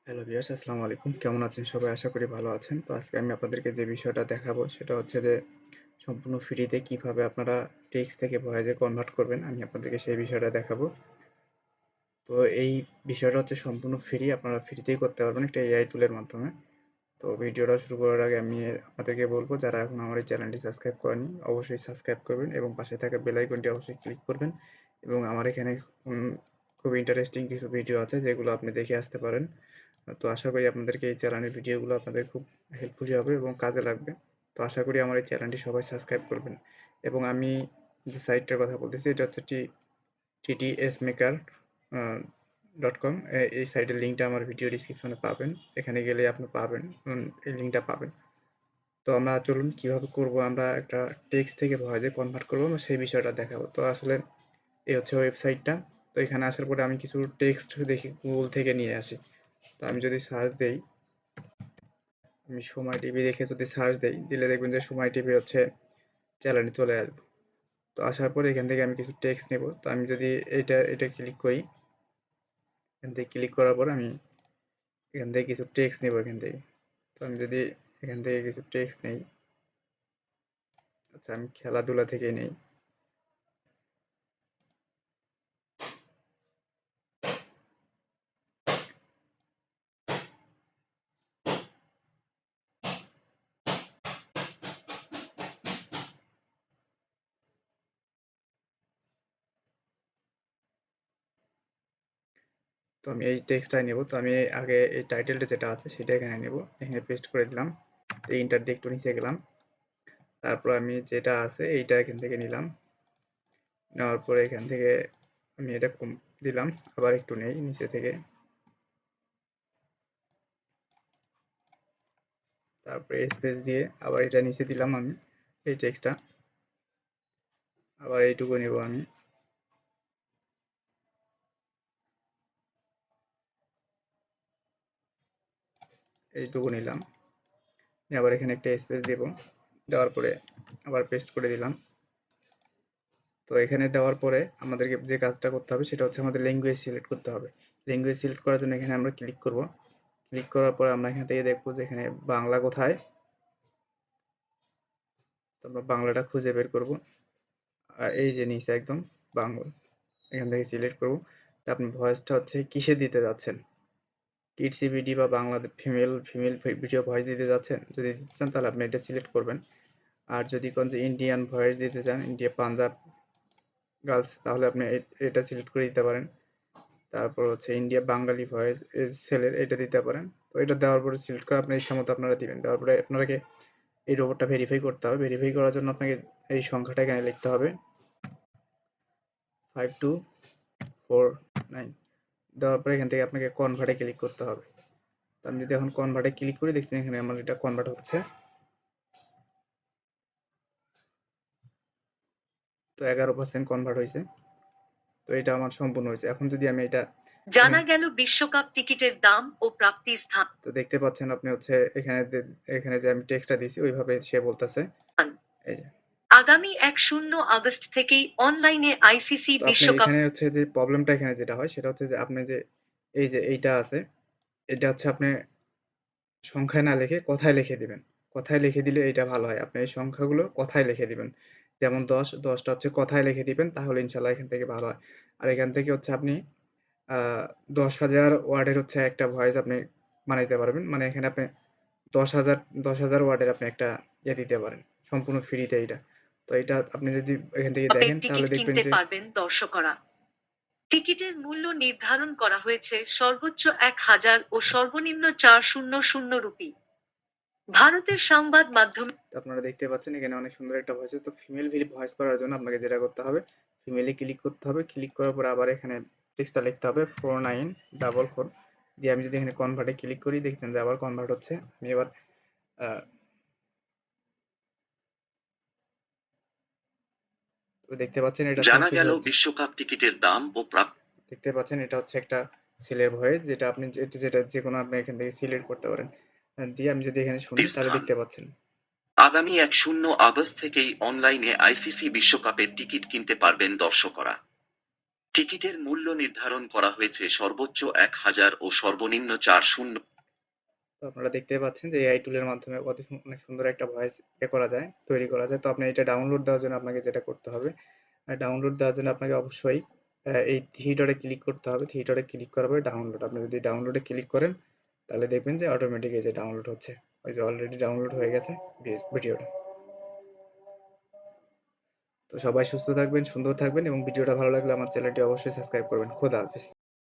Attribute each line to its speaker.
Speaker 1: Hello viewers, আসসালামু আলাইকুম। কেমন আছেন সবাই? আশা করি ভালো আছেন। তো আজকে আমি আপনাদেরকে যে বিষয়টা দেখাবো সেটা হচ্ছে যে সম্পূর্ণ ফ্রিতে কিভাবে আপনারা টেক্সট থেকে ভয়েসে কনভার্ট করবেন, আমি আপনাদেরকে সেই বিষয়টা দেখাবো। তো এই বিষয়টা হচ্ছে সম্পূর্ণ ফ্রি, আপনারা ফ্রিতেই করতে পারবেন একটা এআই টুলের মাধ্যমে। তো ভিডিওটা শুরু করার আগে আমি আপনাদেরকে বলবো, যারা এখন আমার এই চ্যানেলটি সাবস্ক্রাইব করেনি অবশ্যই সাবস্ক্রাইব করবেন এবং পাশে থাকা বেল আইকনটি অবশ্যই ক্লিক করবেন। এবং আমার এখানে খুব ইন্টারেস্টিং কিছু ভিডিও আছে যেগুলো আপনি দেখে আসতে পারেন। তো আশা করি আপনাদেরকে এই চ্যানেলের ভিডিওগুলো আপনাদের খুব হেল্পফুলি হবে এবং কাজে লাগবে। তো আশা করি আমার এই চ্যানেলটি সবাই সাবস্ক্রাইব করবেন। এবং আমি যে সাইটটার কথা বলতেছি এটা হচ্ছে ttsmaker .com। এই সাইটের লিঙ্কটা আমার ভিডিও ডিসক্রিপশনে পাবেন। এখানে গেলে আপনি পাবেন, এই লিঙ্কটা পাবেন। তো আমরা চলুন কিভাবে করব, আমরা একটা টেক্সট থেকে ভয়েসে কনভার্ট করবো আমরা সেই বিষয়টা দেখাবো। তো আসলে এই হচ্ছে ওয়েবসাইটটা। তো এখানে আসার পরে আমি কিছু টেক্সট দেখি গুগল থেকে নিয়ে আসি। তো আমি যদি সার্চ দেই, আমি সময় টিভি দেখে যদি সার্চ দেই, দিলে দেখবেন যে সময় টিভি হচ্ছে চ্যানেলে চলে আসবে। তো আসার পরে এখান থেকে আমি কিছু টেক্সট নেব। তো আমি যদি এটা ক্লিক করি, এখান থেকে ক্লিক করার পর আমি এখান থেকে কিছু টেক্সট নেব এখান থেকে। তো আমি যদি এখান থেকে কিছু টেক্সট নেই, আচ্ছা আমি খেলাধুলা থেকে নেই। তো আমি এই টেক্সটটাই নেব। তো আমি আগে এই টাইটেলটা যেটা আছে সেটা এখানে নেব, এখানে পেস্ট করে দিলাম। তো ইন্টার দিয়ে একটু নিচে গেলাম, তারপর আমি যেটা আছে এইটা এখান থেকে নিলাম। নেওয়ার পরে এখান থেকে আমি এটা কম দিলাম, আবার একটু নেই নিচে থেকে, তারপরে স্পেস দিয়ে আবার এটা নিচে দিলাম আমি এই টেক্সটটা, আবার এইটুকু নেব আমি, এইটুকু নিলাম, আবার এখানে একটা স্পেস দেব, দেওয়ার পরে আবার পেস্ট করে দিলাম। তো এখানে দেওয়ার পরে আমাদেরকে যে কাজটা করতে হবে সেটা হচ্ছে আমাদের ল্যাঙ্গুয়েজ সিলেক্ট করতে হবে। ল্যাঙ্গুয়েজ সিলেক্ট করার জন্য এখানে আমরা ক্লিক করব। ক্লিক করার পরে আমরা এখান থেকে দেখবো যে এখানে বাংলা কোথায়। তো আমরা বাংলাটা খুঁজে বের করব, আর এই যে নিচে একদম বাংলা, এখান থেকে সিলেক্ট করব। তো আপনি ভয়েসটা হচ্ছে কিসে দিতে যাচ্ছেন, কিডস ভিডি বা Bangla female female video voice দিতে যাচ্ছেন, যদি দিতে চান তাহলে আপনি এটা সিলেক্ট করবেন। আর যদি কোন যে ইন্ডিয়ান ভয়েস দিতে চান, ইন্ডিয়া পাঞ্জাব গার্লস, তাহলে আপনি এটা সিলেক্ট করে দিতে পারেন। তারপর হচ্ছে ইন্ডিয়া বাঙালি ভয়েস ছেলের, এটা দিতে পারেন। তো এটা দেওয়ার পরে সিলেক্ট করে আপনার ইচ্ছা মতো আপনারা দিবেন। দেওয়ার পরে আপনাকে এই রোবটটা ভেরিফাই করতে হবে। ভেরিফাই করার জন্য আপনাকে এই সংখ্যাটা এখানে লিখতে হবে 5249। দেওয়ার পরে এখান থেকে আপনাকে কনভার্টে ক্লিক করতে হবে। তো আমি যদি এখন কনভার্টে ক্লিক করি, দেখছেন এখানে আমার এটা কনভার্ট হচ্ছে। তো 11% কনভার্ট হয়েছে। তো এটা আমার সম্পূর্ণ হয়েছে। এখন যদি আমি এটা
Speaker 2: জানা গেল বিশ্বকাপ টিকিটের দাম ও প্রাপ্তি স্থান।
Speaker 1: তো দেখতে পাচ্ছেন আপনি হচ্ছে এখানে যে আমি টেক্সটটা দিয়েছি ওইভাবে সে বলতেছে। এই যে
Speaker 2: আগামী ১-০ আগস্ট থেকেই অনলাইনে আইসিসি
Speaker 1: তো আপনি
Speaker 2: বিশ্বকাপ।
Speaker 1: এখানে হচ্ছে যে প্রবলেমটা এখানে যেটা হয় সেটা হচ্ছে যে আপনি যে এই যে এইটা আছে, এটা হচ্ছে আপনি সংখ্যায় না লিখে কথায় লিখে দিবেন। কথায় লিখে দিলে এটা ভালো হয়। আপনি এই সংখ্যাগুলো কথায় লিখে দিবেন। যেমন ১০, ১০টা হচ্ছে কথায় লিখে দিবেন, তাহলে ইনশাআল্লাহ এখান থেকে ভালো হয়। আর এখান থেকে হচ্ছে আপনি ১০,০০০ ওয়ার্ডের হচ্ছে একটা ভয়েস আপনি বানাইতে পারবেন। মানে এখানে আপনি ১০,০০০ ১০,০০০ ওয়ার্ডের আপনি একটা দিতে পারেন। সম্পূর্ণ ফ্রিতে এইটা। তো এটা আপনি যদি এখান থেকে দেখেন তাহলে
Speaker 2: টিকিট
Speaker 1: দেখবেন
Speaker 2: কিনতে
Speaker 1: যে
Speaker 2: পারবেন দর্শকরা। টিকিটের মূল্য নির্ধারণ করা হয়েছে সর্বোচ্চ ১,০০০ ও সর্বনিম্ন ৪০০ রুপি। ভারতের সংবাদ মাধ্যম।
Speaker 1: তো আপনারা দেখতে পাচ্ছেন এখানে অনেক সুন্দর একটা ভয়েস। তো ফিমেল ভয়েস করার জন্য আপনাকে যেটা করতে হবে, ফিমেলে ক্লিক করতে হবে। ক্লিক করার পর আবার এখানে টেক্সটটা লিখতে হবে 4944 দিয়ে আমি যদি এখানে কনভার্টে ক্লিক করি, দেখছেন যে আবার কনভার্ট হচ্ছে। আমি এবার তো দেখতে পাচ্ছেন এটা
Speaker 2: জানা
Speaker 1: সাকসেস
Speaker 2: গেল
Speaker 1: হয়েছে।
Speaker 2: বিশ্বকাপ টিকিটের দাম ও প্রাপ্তি।
Speaker 1: দেখতে পাচ্ছেন এটা হচ্ছে একটা ছেলের ভয়েস, যেটা আপনি যেটা যে কোনো আপনি এখান থেকে সিলেক্ট করতে পারেন। দিয়ে আমি যদি এখানে শুনি তাহলে
Speaker 2: স্থান।
Speaker 1: দেখতে পাচ্ছেন।
Speaker 2: আগামী ১-০ আগস্ট থেকেই অনলাইনে আইসিসি বিশ্বকাপের টিকিট কিনতে পারবেন দর্শকরা। টিকিটের মূল্য নির্ধারণ করা হয়েছে সর্বোচ্চ ১,০০০ ও সর্বনিম্ন ৪ শূন্য।
Speaker 1: তো আপনারা দেখতেই পাচ্ছেন যে এআই টুলের মাধ্যমে অনেক সুন্দর একটা ভয়েস করা যায়, তৈরি করা যায়। তো আপনি এটা ডাউনলোড দেওয়ার জন্য আপনাকে যেটা করতে হবে, ডাউনলোড দেওয়ার জন্য আপনাকে অবশ্যই এই থ্রি ডটে ক্লিক করতে হবে। থ্রি ডটে ক্লিক করার পরে ডাউনলোড, আপনি যদি ডাউনলোডে ক্লিক করেন তাহলে দেখবেন যে অটোমেটিক এই যে ডাউনলোড হচ্ছে, ওই যে অলরেডি ডাউনলোড হয়ে গেছে ভিডিওটা। তো সবাই সুস্থ থাকবেন, সুন্দর থাকবেন এবং ভিডিওটা ভালো লাগলে আমার চ্যানেলটি অবশ্যই সাবস্ক্রাইব করবেন। খোদা হাফেজ।